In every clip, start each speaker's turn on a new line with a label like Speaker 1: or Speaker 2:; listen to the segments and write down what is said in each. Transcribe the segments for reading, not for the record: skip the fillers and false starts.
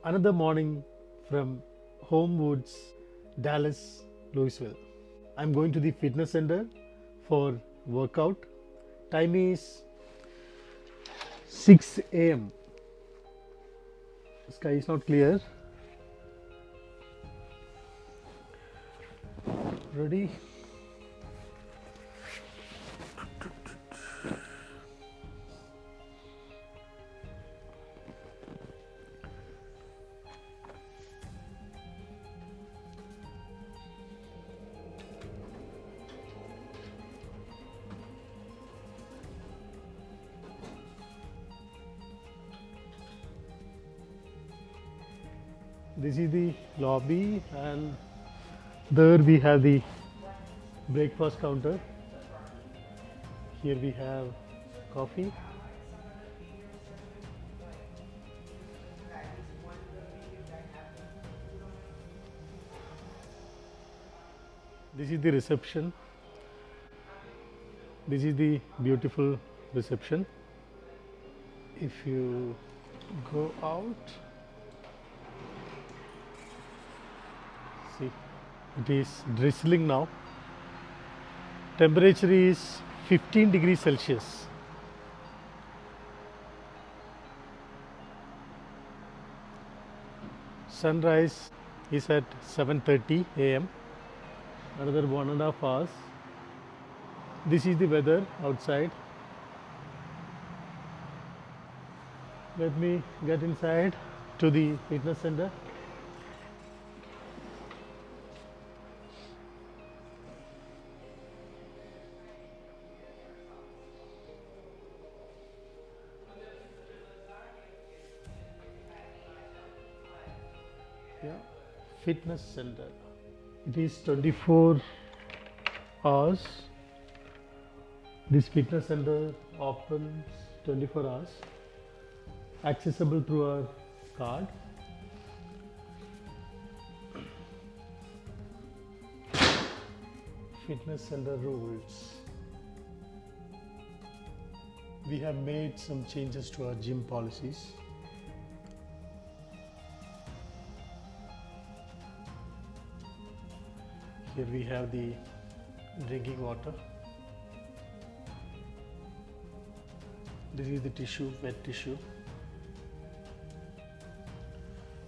Speaker 1: Another morning from Homewoods, Dallas, Louisville. I'm going to the fitness center for workout. Time is 6 a.m. Sky is not clear. Ready? This is the lobby, and there we have the breakfast counter. Here we have coffee. This is the reception. This is the beautiful reception. If you go out, see, it is drizzling now. Temperature is 15 degrees Celsius. Sunrise is at 7:30 a.m. Another 1.5 hours. This is the weather outside. Let me get inside to the fitness center. Yeah, fitness center. It is 24 hours. This fitness center opens 24 hours. Accessible through our card. Fitness center rules. We have made some changes to our gym policies. Here we have the drinking water. This is the tissue, wet tissue.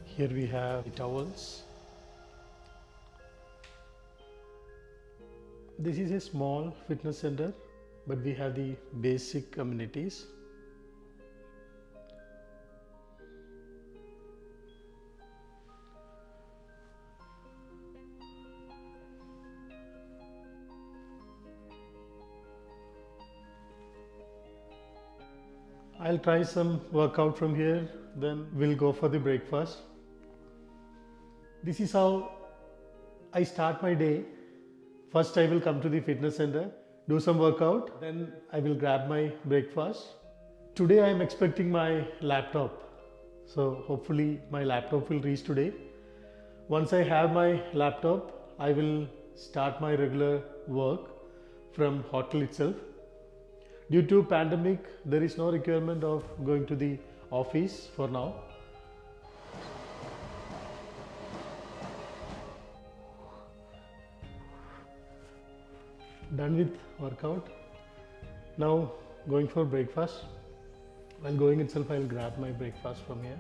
Speaker 1: Here we have the towels. This is a small fitness center, but we have the basic amenities. I'll try some workout from here, then we'll go for the breakfast. This is how I start my day. First, I will come to the fitness center, do some workout, then I will grab my breakfast. Today, I am expecting my laptop. So, hopefully, my laptop will reach today. Once I have my laptop, I will start my regular work from hotel itself. Due to pandemic, there is no requirement of going to the office for now. Done with workout. Now going for breakfast. While going itself, I'll grab my breakfast from here.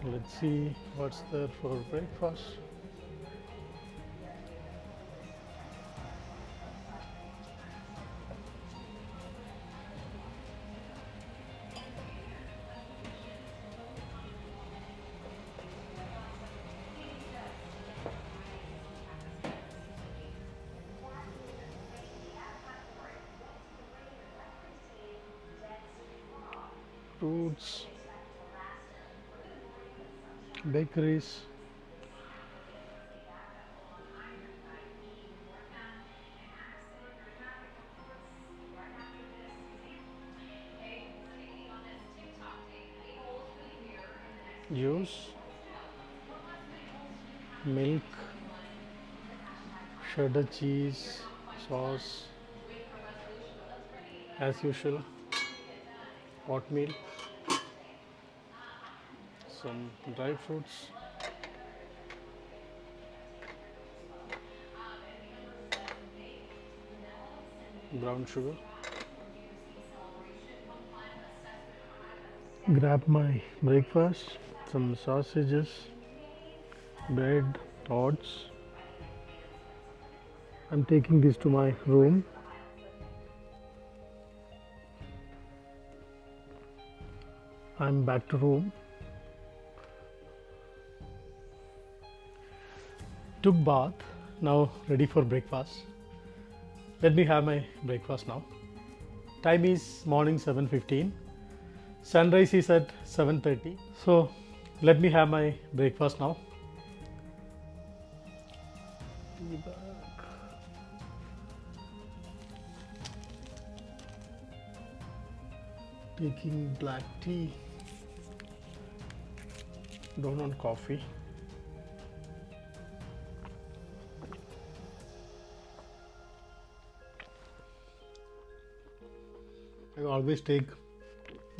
Speaker 1: Let's see what's there for breakfast. Fruits, bakeries. Juice, milk, cheddar cheese, sauce, as usual, oatmeal, some dry fruits, brown sugar. Grab my breakfast, some sausages, bread, oats. I'm taking this to my room. I'm back to room. Took bath, now ready for breakfast. Let me have my breakfast now. Time is morning 7:15. Sunrise is at 7:30. So let me have my breakfast now. Tea bag. Taking black tea. Don't want coffee. I always take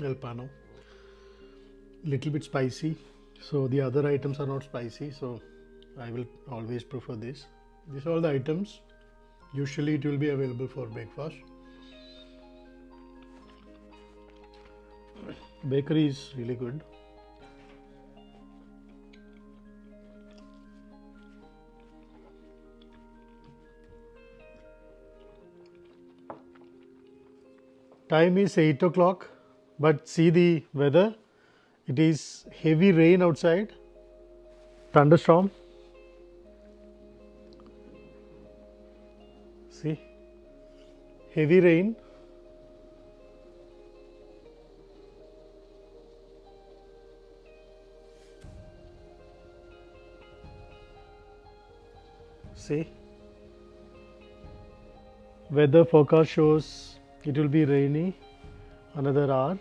Speaker 1: El Pano. Little bit spicy. So the other items are not spicy. So I will always prefer this. These are all the items. Usually it will be available for breakfast. Bakery is really good. Time is 8 o'clock, but see the weather. It is heavy rain outside, thunderstorm. See, heavy rain. See, weather forecast shows it will be rainy another hour.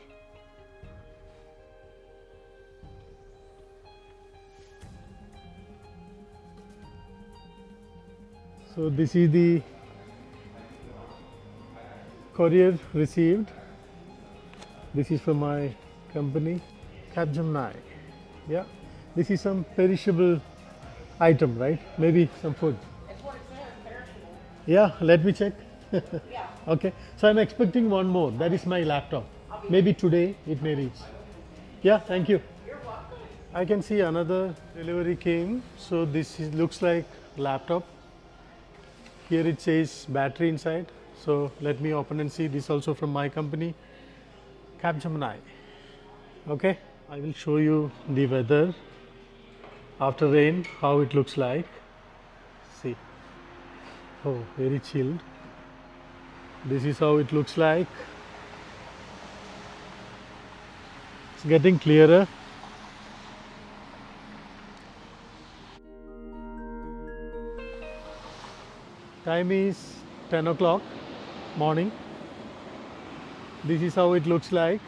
Speaker 1: So this is the courier received. This is from my company, Capgemini. Yeah, this is some perishable item, right? Maybe some food.
Speaker 2: That's what it says, perishable.
Speaker 1: Yeah, let me check.
Speaker 2: Yeah.
Speaker 1: Okay, so I'm expecting one more. That is my laptop. Maybe today it may reach. Yeah, thank you.
Speaker 2: You're welcome.
Speaker 1: I can see another delivery came. So this looks like laptop. Here it says battery inside. So let me open and see. This also from my company, Capgemini. Okay, I will show you the weather after rain, how it looks like. See, oh, very chilled. This is how it looks like. It's getting clearer. Time is 10 o'clock morning. This is how it looks like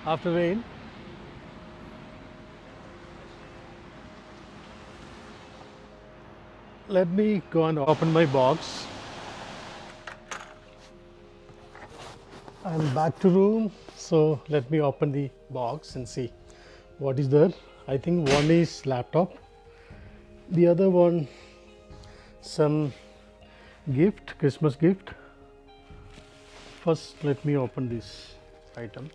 Speaker 1: after rain. Let me go and open my box. I'm back to room, so let me open the box and see what is there. I think one is laptop, the other one some gift, Christmas gift. First let me open this item.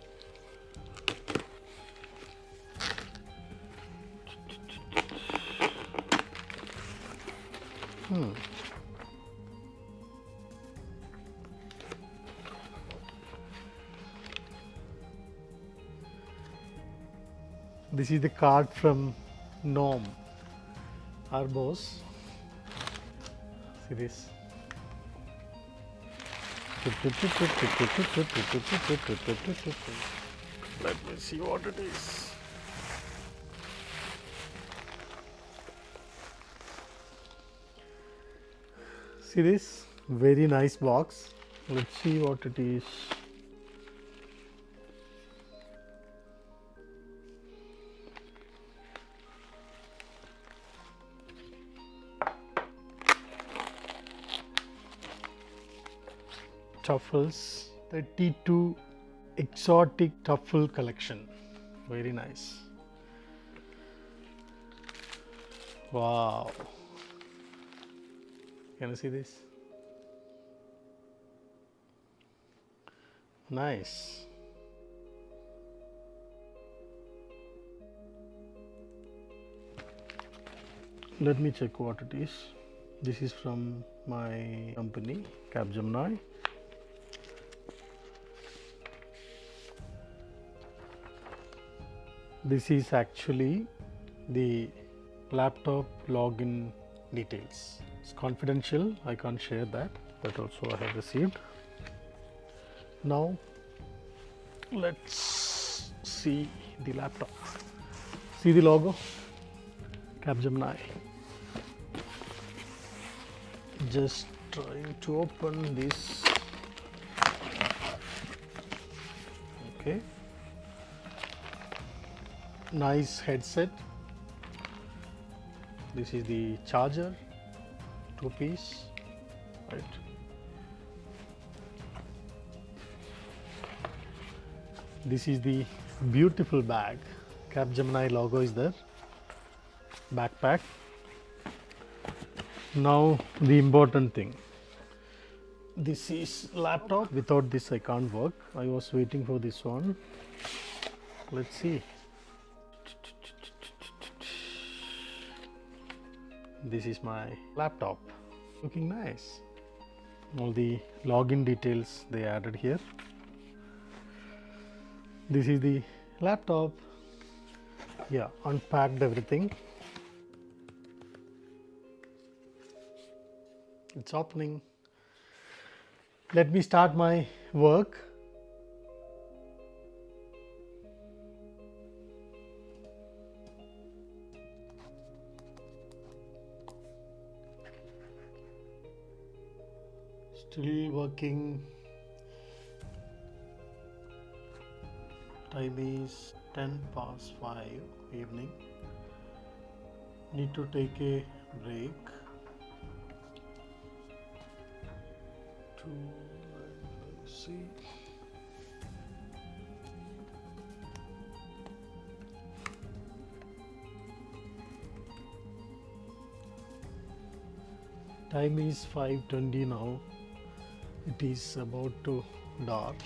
Speaker 1: This is the card from Nom, our boss. See this. Let me see what it is. See this? Very nice box. Let's see what it is. Truffles, 32 exotic truffle collection. Very nice. Wow. Can you see this? Nice. Let me check what it is. This is from my company, Capgemini. This is actually the laptop login details. It's confidential, I can't share that, but also I have received. Now let's see the laptop. See the logo? Capgemini. Just trying to open this. Okay. Nice headset. This is the charger, 2-piece, right? This is the beautiful bag. Capgemini logo is there. Backpack. Now the important thing. This is laptop. Without this I can't work. I was waiting for this one. Let's see. This is my laptop. Looking nice. All the login details they added here. This is the laptop. Yeah, unpacked everything. It's opening. Let me start my work. Still working. Time is 5:10 evening. Need to take a break. See. Time is 5:20 now. It is about to dark.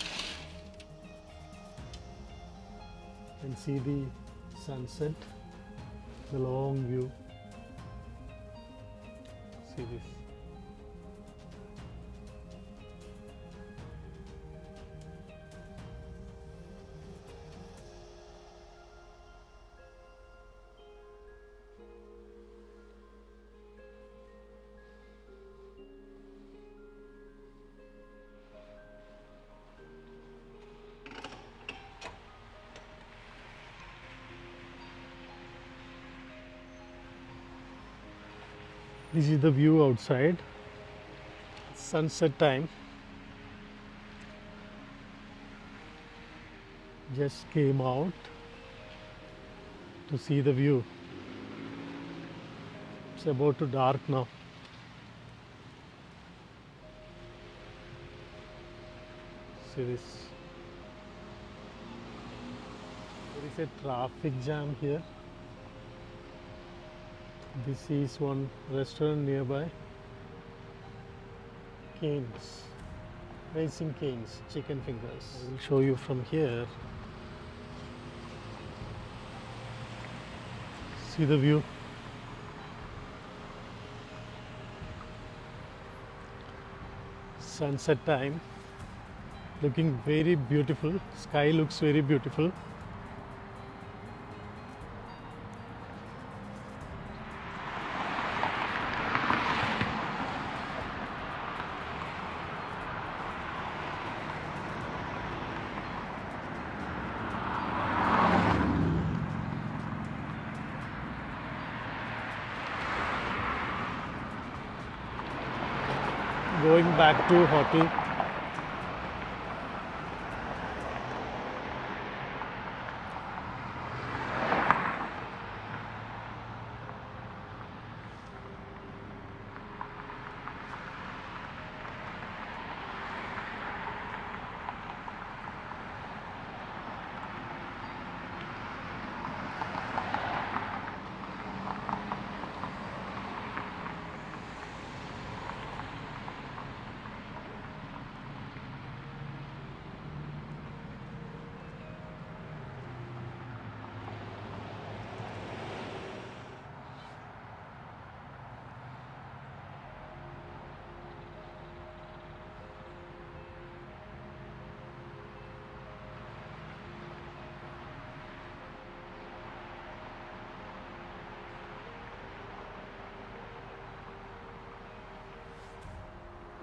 Speaker 1: And see the sunset, the long view. See this. This is the view outside. Sunset time. Just came out to see the view. It's about to dark now. See this. There is a traffic jam here. This is one restaurant nearby. Canes, Racing Canes, chicken fingers. I will show you from here. See the view. Sunset time. Looking very beautiful. Sky looks very beautiful. Going back to hotel.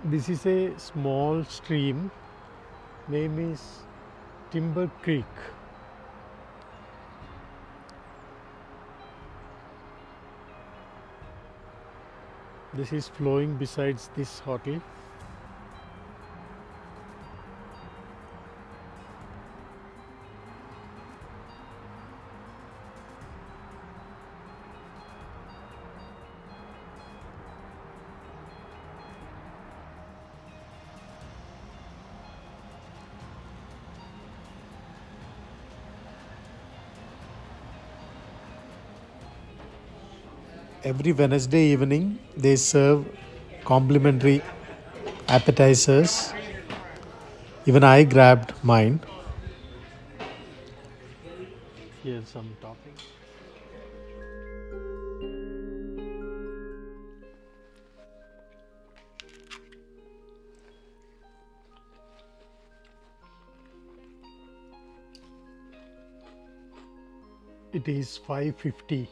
Speaker 1: This is a small stream. Name is Timber Creek. This is flowing besides this hotel. Every Wednesday evening they serve complimentary appetizers. Even I grabbed mine. Here's some toppings. It is 5:50.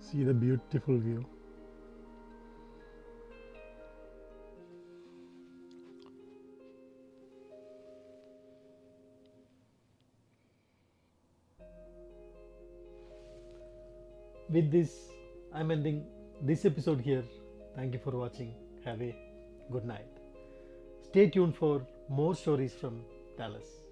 Speaker 1: See the beautiful view. With this, I'm ending this episode here. Thank you for watching. Have a good night. Stay tuned for more stories from Dallas.